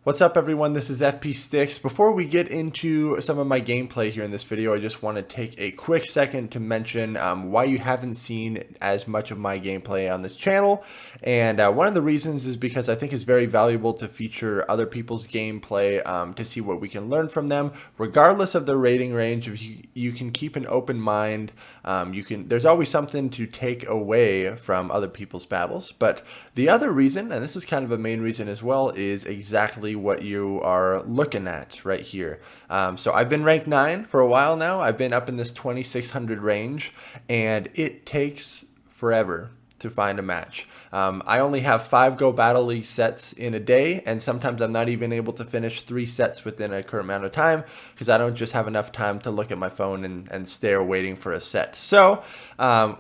What's up everyone, this is FP Sticks. Before we get into some of my gameplay here in this video, I just want to take a quick second to mention why you haven't seen as much of my gameplay on this channel. And one of the reasons is because I think it's very valuable to feature other people's gameplay to see what we can learn from them. Regardless of the rating range, if you can keep an open mind, there's always something to take away from other people's battles. But the other reason, and this is kind of a main reason as well, is exactly what you are looking at right here. So I've been ranked 9 for a while now. I've been up in this 2600 range, and it takes forever to find a match. I only have 5 Go Battle League sets in a day, and sometimes I'm not even able to finish 3 sets within a current amount of time because I don't just have enough time to look at my phone and stare waiting for a set. So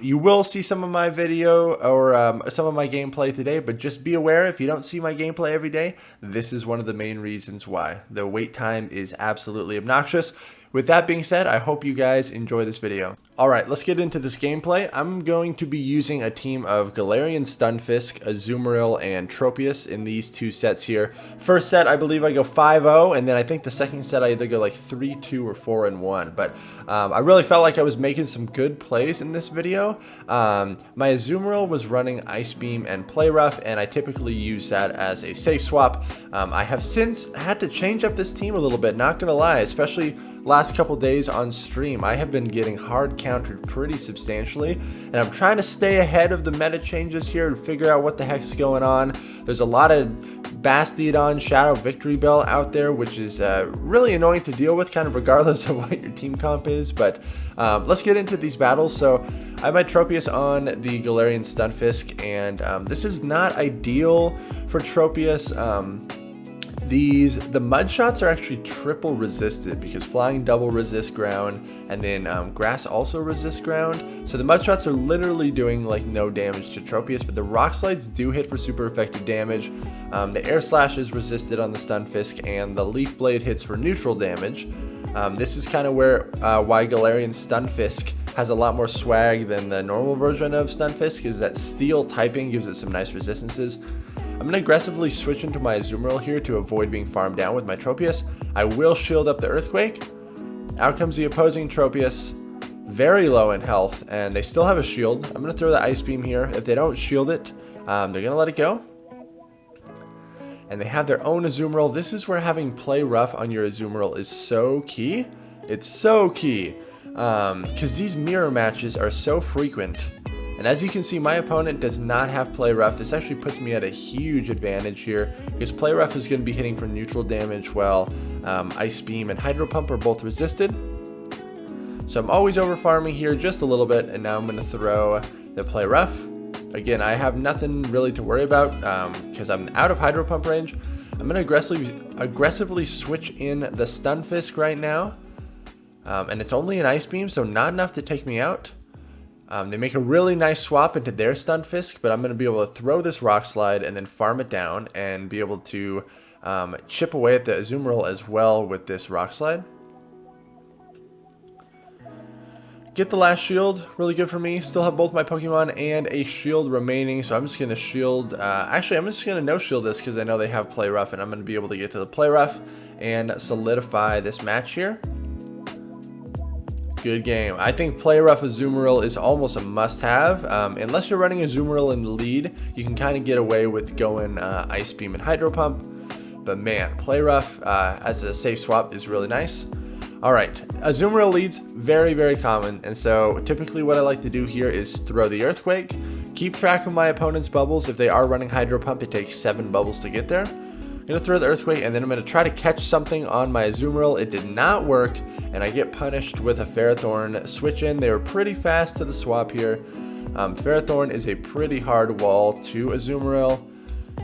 you will see some of my video or some of my gameplay today, but just be aware, if you don't see my gameplay every day, this is one of the main reasons why. The wait time is absolutely obnoxious. With that being said, I hope you guys enjoy this video. Alright, let's get into this gameplay. I'm going to be using a team of Galarian Stunfisk, Azumarill, and Tropius in these 2 sets here. First set, I believe I go 5-0, and then I think the second set I either go like 3-2 or 4-1. But I really felt like I was making some good plays in this video. My Azumarill was running Ice Beam and Play Rough, and I typically use that as a safe swap. I have since had to change up this team a little bit, not gonna lie, especially last couple days on stream. I have been getting hard countered pretty substantially, and I'm trying to stay ahead of the meta changes here and figure out what the heck's going on. There's a lot of Bastiodon Shadow Victory Bell out there, which is really annoying to deal with, kind of regardless of what your team comp is. But let's get into these battles. So I have my Tropius on the Galarian Stunfisk, and this is not ideal for Tropius. The mud shots are actually triple resisted because flying double resist ground, and then grass also resists ground. So the mud shots are literally doing like no damage to Tropius, but the rock slides do hit for super effective damage. The air slash is resisted on the Stunfisk, and the leaf blade hits for neutral damage. This is kind of where why Galarian Stunfisk has a lot more swag than the normal version of Stunfisk, is that steel typing gives it some nice resistances. I'm going to aggressively switch into my Azumarill here to avoid being farmed down with my Tropius. I will shield up the Earthquake. Out comes the opposing Tropius, very low in health, and they still have a shield. I'm going to throw the Ice Beam here. If they don't shield it, they're going to let it go. And they have their own Azumarill. This is where having Play Rough on your Azumarill is so key. It's so key, because these mirror matches are so frequent. And as you can see, my opponent does not have Play Rough. This actually puts me at a huge advantage here, because Play Rough is going to be hitting for neutral damage while Ice Beam and Hydro Pump are both resisted. So I'm always over farming here just a little bit, and now I'm going to throw the Play Rough. Again, I have nothing really to worry about because I'm out of Hydro Pump range. I'm going to aggressively switch in the Stunfisk right now. And it's only an Ice Beam, so not enough to take me out. They make a really nice swap into their Stunfisk, but I'm going to be able to throw this Rock Slide and then farm it down and be able to chip away at the Azumarill as well with this Rock Slide. Get the last shield, really good for me. Still have both my Pokemon and a shield remaining, so I'm just going to shield. Actually, I'm just going to no-shield this because I know they have Play Rough, and I'm going to be able to get to the Play Rough and solidify this match here. Good game. I think Play Rough Azumarill is almost a must-have. Unless you're running Azumarill in the lead, you can kind of get away with going Ice Beam and Hydro Pump. But man, Play Rough as a safe swap is really nice. Alright, Azumarill leads, very, very common. And so typically what I like to do here is throw the Earthquake. Keep track of my opponent's bubbles. If they are running Hydro Pump, it takes 7 bubbles to get there. I'm going to throw the Earthquake, and then I'm going to try to catch something on my Azumarill. It did not work, and I get punished with a Ferrothorn switch in. They were pretty fast to the swap here. Ferrothorn is a pretty hard wall to Azumarill.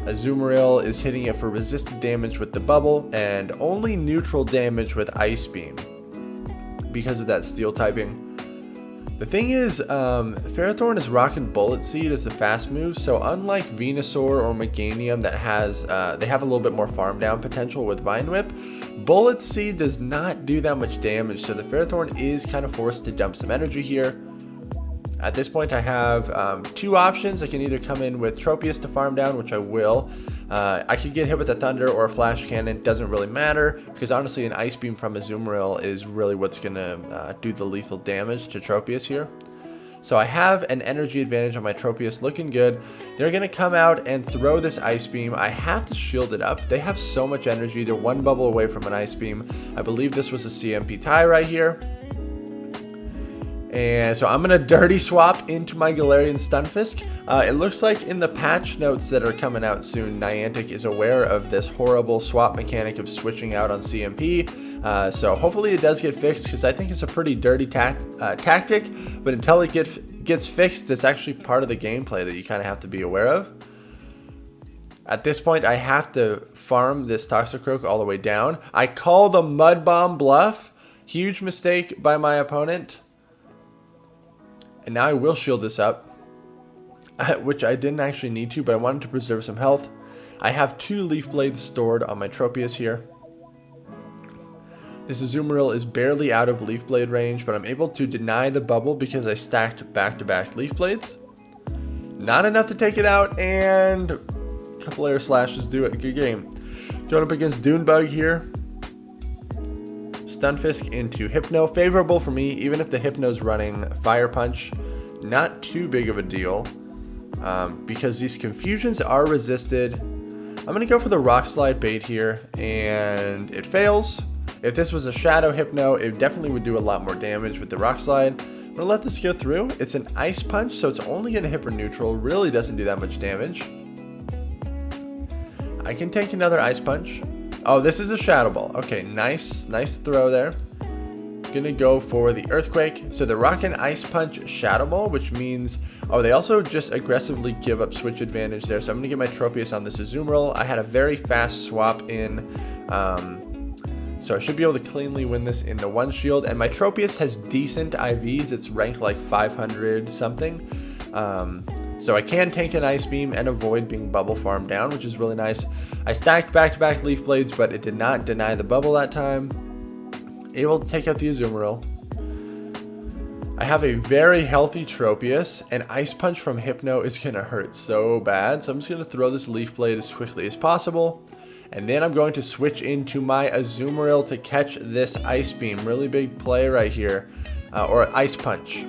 Azumarill is hitting it for resisted damage with the bubble, and only neutral damage with Ice Beam because of that steel typing. The thing is, Ferrothorn is rocking Bullet Seed as the fast move, so unlike Venusaur or Meganium that has, they have a little bit more farm down potential with Vine Whip, Bullet Seed does not do that much damage, so the Ferrothorn is kind of forced to dump some energy here. At this point I have 2 options. I can either come in with Tropius to farm down, which I will. I could get hit with a thunder or a flash cannon, doesn't really matter, because honestly an ice beam from Azumarill is really what's going to do the lethal damage to Tropius here. So I have an energy advantage on my Tropius, looking good. They're going to come out and throw this ice beam. I have to shield it up. They have so much energy. They're one bubble away from an ice beam. I believe this was a CMP tie right here. And so I'm going to dirty swap into my Galarian Stunfisk. It looks like in the patch notes that are coming out soon, Niantic is aware of this horrible swap mechanic of switching out on CMP. So hopefully it does get fixed, because I think it's a pretty dirty tactic. But until it gets fixed, it's actually part of the gameplay that you kind of have to be aware of. At this point, I have to farm this Toxicroak all the way down. I call the Mud Bomb bluff. Huge mistake by my opponent. And now I will shield this up, which I didn't actually need to, but I wanted to preserve some health. I have 2 Leaf Blades stored on my Tropius here. This Azumarill is barely out of Leaf Blade range, but I'm able to deny the bubble because I stacked back-to-back Leaf Blades. Not enough to take it out, and a couple air slashes do it. Good game. Going up against Dunebug here. Stunfisk into Hypno. Favorable for me, even if the Hypno's running Fire Punch. Not too big of a deal, because these confusions are resisted. I'm going to go for the Rock Slide bait here, and it fails. If this was a Shadow Hypno, it definitely would do a lot more damage with the Rock Slide. I'm going to let this go through. It's an Ice Punch, so it's only going to hit for neutral. Really doesn't do that much damage. I can take another Ice Punch. Oh, this is a Shadow Ball. Okay, nice throw there. Gonna go for the Earthquake. So the Rock and Ice Punch Shadow Ball, which means, oh, they also just aggressively give up switch advantage there. So I'm gonna get my Tropius on this Azumarill. I had a very fast swap in, so I should be able to cleanly win this in the one shield. And my Tropius has decent IVs. It's ranked like 500 something. So I can tank an Ice Beam and avoid being bubble farmed down, which is really nice. I stacked back-to-back Leaf Blades, but it did not deny the bubble that time. Able to take out the Azumarill. I have a very healthy Tropius, and Ice Punch from Hypno is going to hurt so bad. So I'm just going to throw this Leaf Blade as quickly as possible. And then I'm going to switch into my Azumarill to catch this Ice Beam. Really big play right here. Or Ice Punch.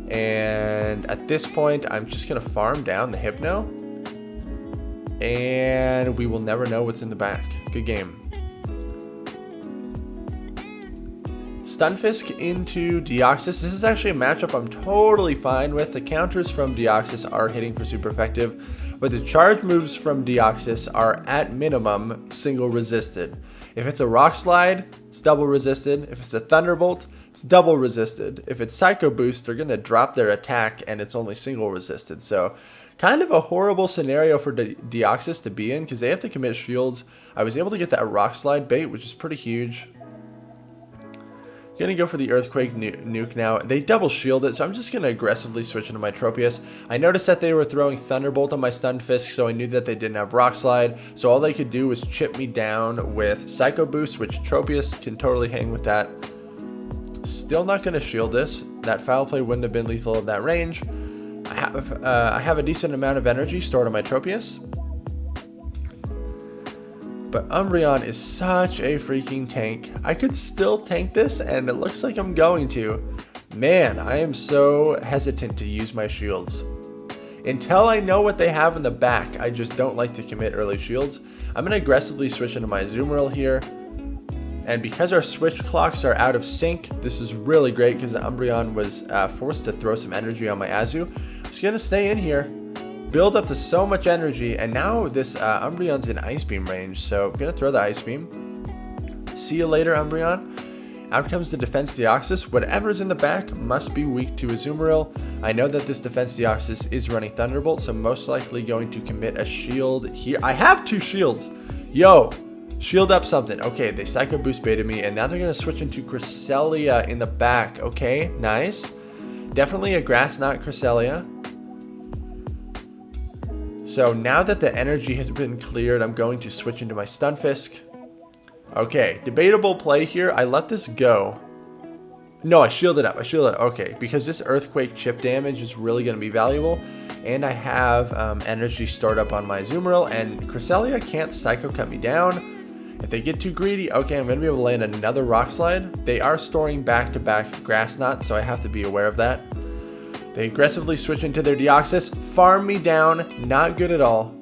And at this point, I'm just going to farm down the Hypno. And we will never know what's in the back. Good game. Stunfisk into Deoxys. This is actually a matchup I'm totally fine with. The counters from Deoxys are hitting for super effective, but the charge moves from Deoxys are at minimum single resisted. If it's a Rock Slide, it's double resisted. If it's a Thunderbolt, it's double resisted. If it's Psycho Boost, they're going to drop their attack and it's only single resisted. So kind of a horrible scenario for Deoxys to be in, because they have to commit shields. I was able to get that Rock Slide bait, which is pretty huge. Gonna go for the Earthquake nuke now. They double shield it, so I'm just gonna aggressively switch into my Tropius. I noticed that they were throwing Thunderbolt on my Stunfisk, so I knew that they didn't have Rock Slide. So all they could do was chip me down with Psycho Boost, which Tropius can totally hang with that. Still not gonna shield this. That Foul Play wouldn't have been lethal at that range. I have a decent amount of energy stored on my Tropius. But Umbreon is such a freaking tank. I could still tank this, and it looks like I'm going to. Man, I am so hesitant to use my shields. Until I know what they have in the back, I just don't like to commit early shields. I'm going to aggressively switch into my Azumarill here. And because our switch clocks are out of sync, this is really great because the Umbreon was forced to throw some energy on my Azu. I'm just going to stay in here. Build up to so much energy, and now this Umbreon's in Ice Beam range, so I'm going to throw the Ice Beam. See you later, Umbreon. Out comes the Defense Deoxys. Whatever's in the back must be weak to Azumarill. I know that this Defense Deoxys is running Thunderbolt, so most likely going to commit a shield here. I have 2 shields! Yo! Shield up something. Okay, they Psycho Boost baited me, and now they're going to switch into Cresselia in the back. Okay, nice. Definitely a Grass Knot Cresselia. So now that the energy has been cleared, I'm going to switch into my Stunfisk. Okay, debatable play here. I let this go. No, I shielded up. Okay, because this Earthquake chip damage is really going to be valuable. and I have energy stored up on my Azumarill, and Cresselia can't Psycho Cut me down. If they get too greedy, okay, I'm going to be able to land another Rock Slide. They are storing back-to-back Grass Knots, so I have to be aware of that. They aggressively switch into their Deoxys, farm me down, not good at all.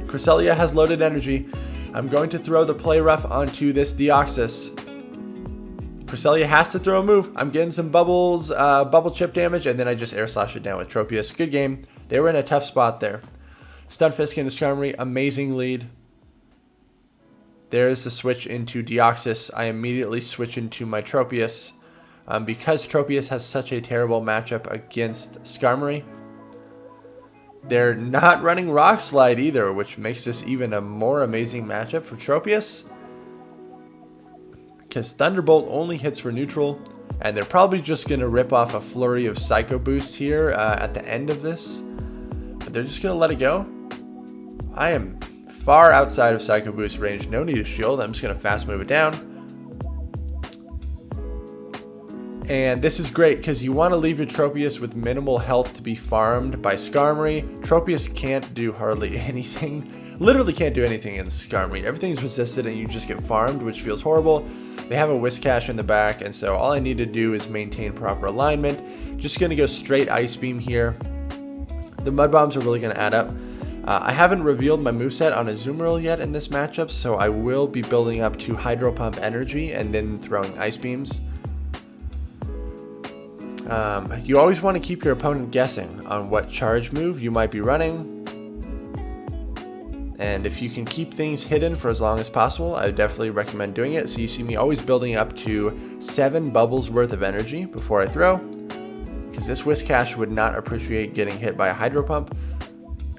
Cresselia has loaded energy. I'm going to throw the Play Rough onto this Deoxys. Cresselia has to throw a move. I'm getting some bubbles, bubble chip damage, and then I just air slash it down with Tropius. Good game. They were in a tough spot there. Stunfisk into Skarmory, amazing lead. There's the switch into Deoxys. I immediately switch into my Tropius because Tropius has such a terrible matchup against Skarmory. They're not running Rock Slide either, which makes this even a more amazing matchup for Tropius. Because Thunderbolt only hits for neutral, and they're probably just going to rip off a flurry of Psycho Boosts here at the end of this. But they're just going to let it go. I am far outside of Psycho Boost range. No need to shield. I'm just going to fast move it down. And this is great because you want to leave your Tropius with minimal health to be farmed by Skarmory. Tropius can't do hardly anything. Literally can't do anything in Skarmory. Everything's resisted and you just get farmed, which feels horrible. They have a Whiscash in the back, and so all I need to do is maintain proper alignment. Just going to go straight Ice Beam here. The Mud Bombs are really going to add up. I haven't revealed my moveset on Azumarill yet in this matchup, so I will be building up to Hydro Pump energy and then throwing Ice Beams. You always want to keep your opponent guessing on what charge move you might be running. And if you can keep things hidden for as long as possible, I definitely recommend doing it. So you see me always building up to 7 bubbles worth of energy before I throw, because this Whiscash would not appreciate getting hit by a Hydro Pump.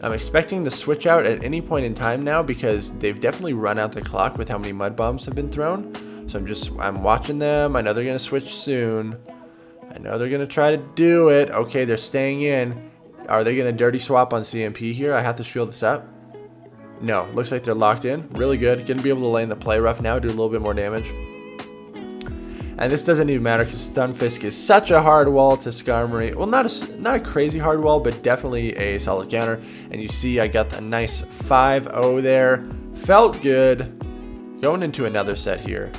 I'm expecting the switch out at any point in time now because they've definitely run out the clock with how many Mud Bombs have been thrown. So I'm watching them. I know they're going to switch soon. I know they're going to try to do it. Okay, they're staying in. Are they going to dirty swap on CMP here? I have to shield this up. No, looks like they're locked in. Really good. Going to be able to land the Play Rough now, do a little bit more damage. And this doesn't even matter because Stunfisk is such a hard wall to Skarmory. Well, not a crazy hard wall, but definitely a solid counter. And you see I got a nice 5-0 there. Felt good. Going into another set here.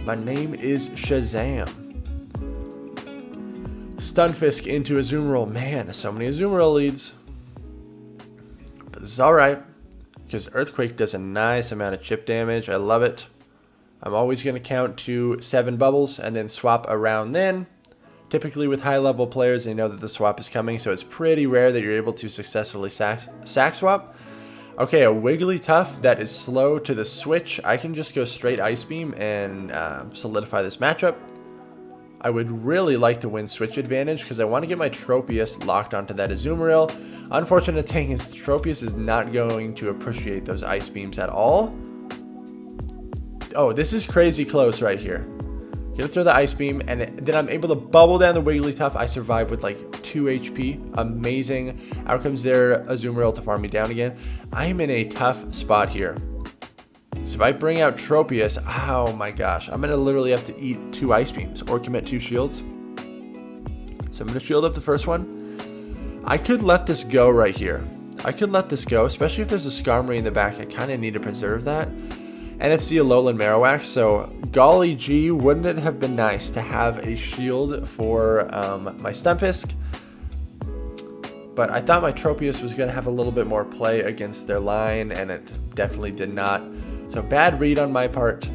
My name is Shazam. Stunfisk into Azumarill. Man, so many Azumarill leads. But this is alright, because Earthquake does a nice amount of chip damage. I love it. I'm always going to count to 7 bubbles and then swap around then. Typically with high level players, they know that the swap is coming, so it's pretty rare that you're able to successfully sack swap. Okay, a Wigglytuff that is slow to the switch. I can just go straight Ice Beam and solidify this matchup. I would really like to win switch advantage because I want to get my Tropius locked onto that Azumarill. Unfortunate thing is Tropius is not going to appreciate those Ice Beams at all. Oh, this is crazy close right here. Gonna throw the Ice Beam, and then I'm able to bubble down the Wigglytuff. I survive with like 2 HP. Amazing. Out comes their Azumarill to farm me down again. I am in a tough spot here. So if I bring out Tropius, oh my gosh, I'm gonna literally have to eat 2 Ice Beams or commit 2 shields. So I'm gonna shield up the first one. I could let this go right here. I could let this go, especially if there's a Skarmory in the back. I kind of need to preserve that. And it's the Alolan marowak, so golly gee, wouldn't it have been nice to have a shield for my Stunfisk? But I thought my Tropius was going to have a little bit more play against their line, and it definitely did not. So bad read on my part.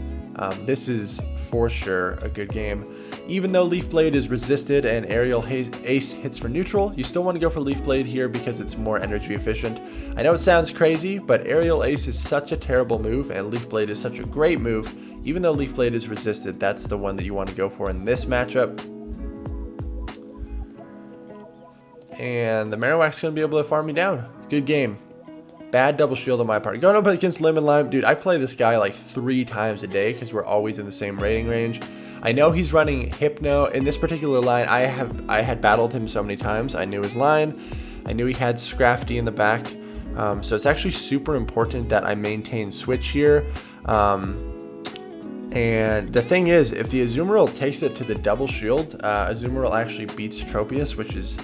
This is for sure a good game. Even though Leaf Blade is resisted and Aerial Ace hits for neutral, you still want to go for Leaf Blade here because it's more energy efficient. I know it sounds crazy, but Aerial Ace is such a terrible move and Leaf Blade is such a great move. Even though Leaf Blade is resisted, that's the one that you want to go for in this matchup. And the Marowak's going to be able to farm me down. Good game. Bad double shield on my part. Going up against Lemon Lime, dude, I play this guy like 3 times a day because we're always in the same rating range. I know he's running Hypno. In this particular line, I had battled him so many times. I knew his line. I knew he had Scrafty in the back. So it's actually super important that I maintain switch here. And the thing is, if the Azumarill takes it to the double shield, Azumarill actually beats Tropius, which is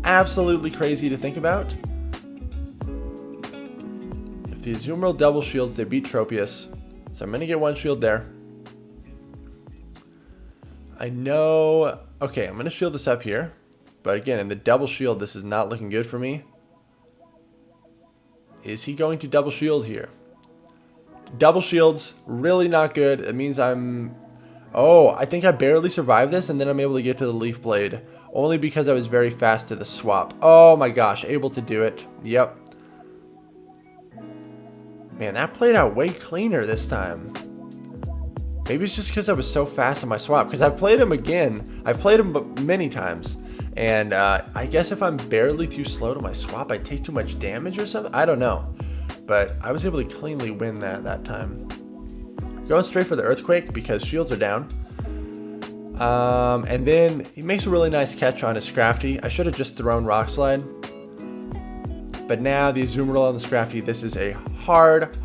absolutely crazy to think about. If the Azumarill double shields, they beat Tropius. So I'm going to get one shield there. I know... Okay, I'm going to shield this up here. But again, in the double shield, this is not looking good for me. Is he going to double shield here? Double shields, really not good. It means I'm... Oh, I think I barely survived this, and then I'm able to get to the Leaf Blade. Only because I was very fast to the swap. Oh my gosh, able to do it. Yep. Man, that played out way cleaner this time. Maybe it's just because I was so fast on my swap. Because I've played him again. I've played him many times. And I guess if I'm barely too slow to my swap, I take too much damage or something. I don't know. But I was able to cleanly win that time. Going straight for the Earthquake because shields are down. And then he makes a really nice catch on his Scrafty. I should have just thrown Rock Slide. But now the Azumarill on the Scrafty, this is a hard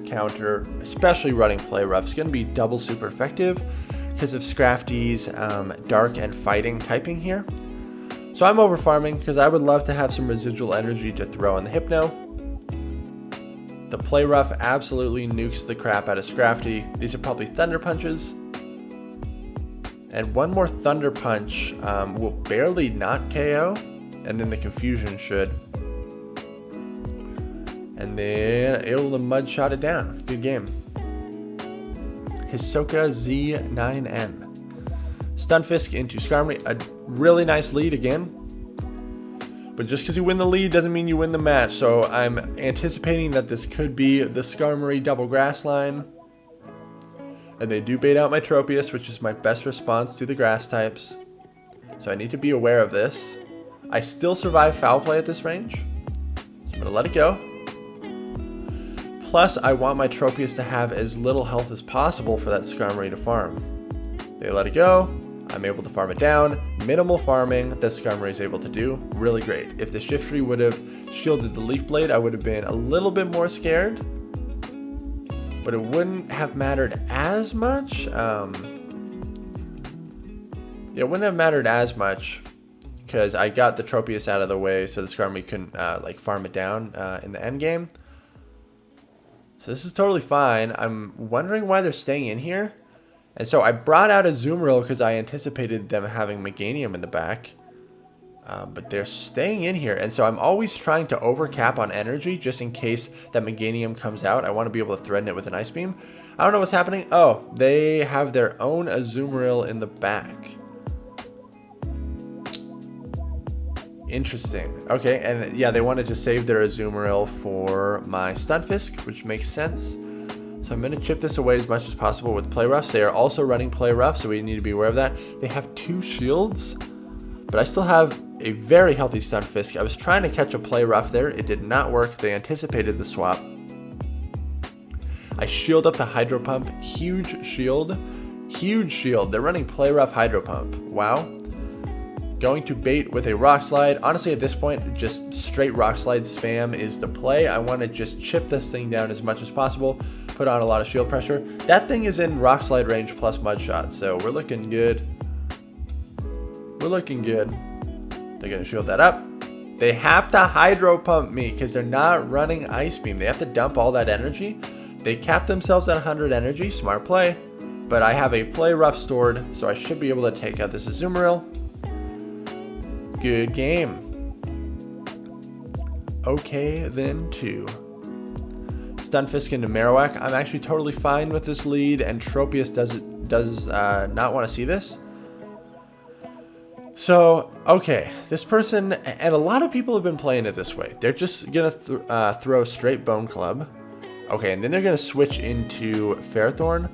counter, especially running Play Rough. It's going to be double super effective because of Scrafty's dark and fighting typing here. So I'm over farming because I would love to have some residual energy to throw on the Hypno. The Play Rough absolutely nukes the crap out of Scrafty. These are probably Thunder Punches. And one more Thunder Punch will barely not KO. And then the Confusion should. And then able to Mud Shot it down. Good game. Hisoka Z9N. Stunfisk into Skarmory. A really nice lead again. But just because you win the lead doesn't mean you win the match. So I'm anticipating that this could be the Skarmory double grass line. And they do bait out my Tropius, which is my best response to the grass types. So I need to be aware of this. I still survive foul play at this range. So I'm going to let it go. Plus, I want my Tropius to have as little health as possible for that Skarmory to farm. They let it go. I'm able to farm it down. Minimal farming that Skarmory is able to do. Really great. If the Shiftry would have shielded the Leaf Blade, I would have been a little bit more scared. But it wouldn't have mattered as much. Yeah, it wouldn't have mattered as much because I got the Tropius out of the way so the Skarmory couldn't like farm it down in the end game. So this is totally fine. I'm wondering why they're staying in here. And so I brought out a Azumarill because I anticipated them having Meganium in the back. But they're staying in here. And so I'm always trying to overcap on energy just in case that Meganium comes out. I want to be able to threaten it with an Ice Beam. I don't know what's happening. Oh, they have their own Azumarill in the back. Interesting. Okay, and yeah, they wanted to save their Azumarill for my Stunfisk, which makes sense. So I'm going to chip this away as much as possible with Play Roughs. They are also running Play Rough, so we need to be aware of that. They have 2 shields, but I still have a very healthy Stunfisk. I was trying to catch a Play Rough there. It did not work. They anticipated the swap. I shield up the Hydro Pump. Huge shield. Huge shield. They're running Play Rough Hydro Pump. Wow. Going to bait with a Rock Slide. Honestly, at this point, just straight Rock Slide spam is the play. I want to just chip this thing down as much as possible. Put on a lot of shield pressure. That thing is in Rock Slide range plus Mud Shot, so we're looking good. We're looking good. They're going to shield that up. They have to Hydro Pump me because they're not running Ice Beam. They have to dump all that energy. They cap themselves at 100 energy. Smart play. But I have a Play Rough stored, so I should be able to take out this Azumarill. Good game. Okay, then 2. Stunfisk into Marowak. I'm actually totally fine with this lead, and Tropius does not want to see this. So, okay, this person, and a lot of people have been playing it this way. They're just going to throw straight Bone Club. Okay, and then they're going to switch into Ferrothorn.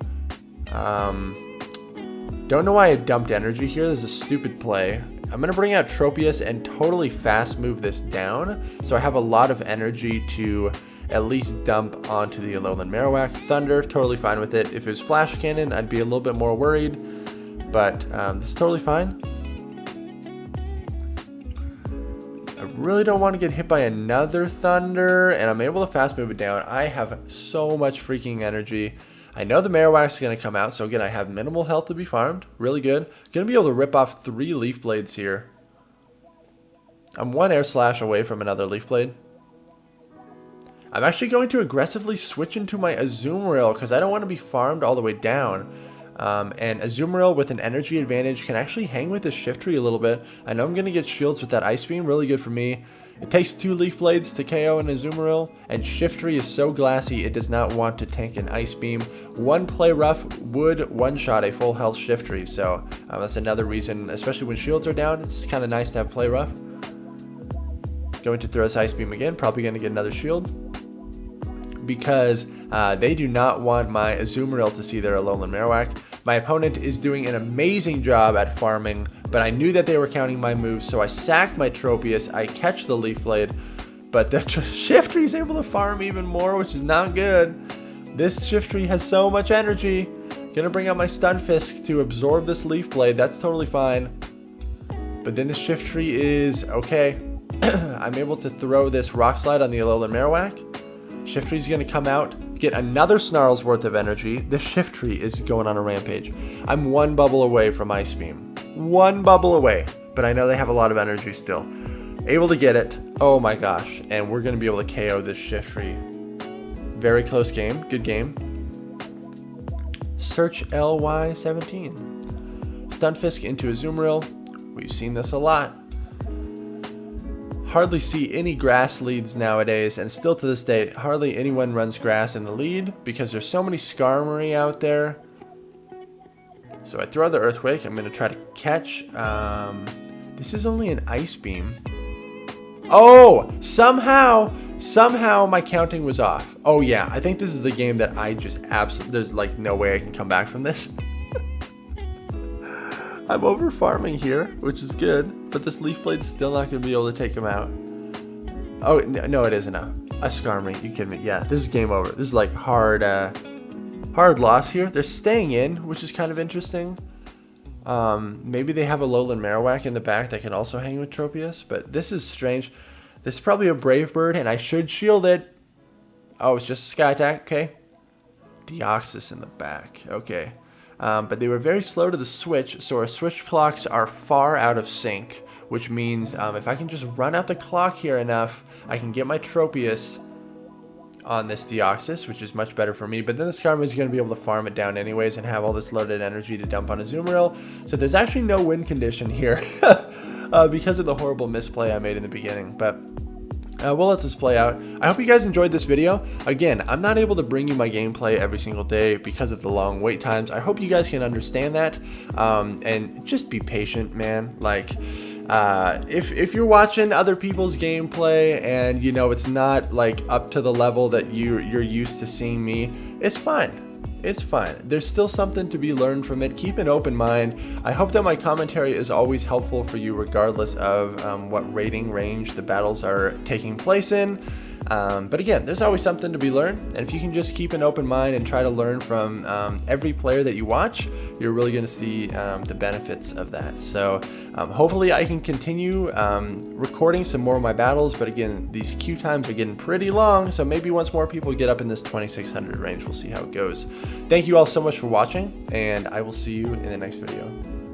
Don't know why I dumped energy here. This is a stupid play. I'm going to bring out Tropius and totally fast move this down. So I have a lot of energy to at least dump onto the Alolan Marowak. Thunder, totally fine with it. If it was Flash Cannon, I'd be a little bit more worried. But this is totally fine. I really don't want to get hit by another Thunder. And I'm able to fast move it down. I have so much freaking energy. I know the marowak's going to come out, so again, I have minimal health to be farmed. Really good. Going to be able to rip off 3 leaf blades here. I'm 1 air slash away from another leaf blade. I'm actually going to aggressively switch into my Azumarill because I don't want to be farmed all the way down. And Azumarill with an energy advantage can actually hang with the Shiftry a little bit. I know I'm going to get shields with that Ice Beam, really good for me. It takes 2 Leaf Blades to KO an Azumarill, and Shiftry is so glassy it does not want to tank an Ice Beam. 1 Play Rough would one-shot a full health Shiftry, so that's another reason, especially when shields are down, it's kind of nice to have Play Rough. Going to throw this Ice Beam again, probably going to get another shield. Because they do not want my Azumarill to see their Alolan Marowak. My opponent is doing an amazing job at farming, but I knew that they were counting my moves, so I sack my Tropius, I catch the Leaf Blade, but the Shiftry is able to farm even more, which is not good. This Shiftry has so much energy. Gonna bring out my Stunfisk to absorb this Leaf Blade, that's totally fine. But then the Shiftry is, okay, I'm able to throw this Rock Slide on the Alolan Marowak. Shiftry's going to come out, get another Snarl's worth of energy. The Shiftry is going on a rampage. I'm 1 bubble away from Ice Beam. 1 bubble away. But I know they have a lot of energy still. Able to get it. Oh my gosh. And we're going to be able to KO this Shiftry. Very close game. Good game. Search LY17. Stunfisk into Azumarill. We've seen this a lot. Hardly see any grass leads nowadays, and still to this day, hardly anyone runs grass in the lead because there's so many Skarmory out there. So I throw the Earthquake. I'm going to try to catch. This is only an Ice Beam. Oh, somehow my counting was off. Oh yeah, I think this is the game that I just there's like no way I can come back from this. I'm over farming here, which is good, but this Leaf Blade's still not going to be able to take him out. Oh, no, it isn't a Skarmory. You kidding me? Yeah, this is game over. This is like hard loss here. They're staying in, which is kind of interesting. Maybe they have a Alolan Marowak in the back that can also hang with Tropius, but this is strange. This is probably a Brave Bird, and I should shield it. Oh, it's just a Sky Attack, okay. Deoxys in the back, okay. But they were very slow to the switch, so our switch clocks are far out of sync, which means if I can just run out the clock here enough, I can get my Tropius on this Deoxys, which is much better for me. But then the Skarmory is going to be able to farm it down anyways and have all this loaded energy to dump on Azumarill. So there's actually no win condition here because of the horrible misplay I made in the beginning. But we'll let this play out. I hope you guys enjoyed this video. Again, I'm not able to bring you my gameplay every single day because of the long wait times. I hope you guys can understand that, and just be patient, man. Like, if you're watching other people's gameplay and you know it's not like up to the level that you're used to seeing me, it's fine. It's fine. There's still something to be learned from it. Keep an open mind. I hope that my commentary is always helpful for you regardless of what rating range the battles are taking place in. But again, there's always something to be learned, and if you can just keep an open mind and try to learn from every player that you watch, you're really going to see the benefits of that. So hopefully I can continue recording some more of my battles, but again, these queue times are getting pretty long, so maybe once more people get up in this 2600 range, we'll see how it goes. Thank you all so much for watching, and I will see you in the next video.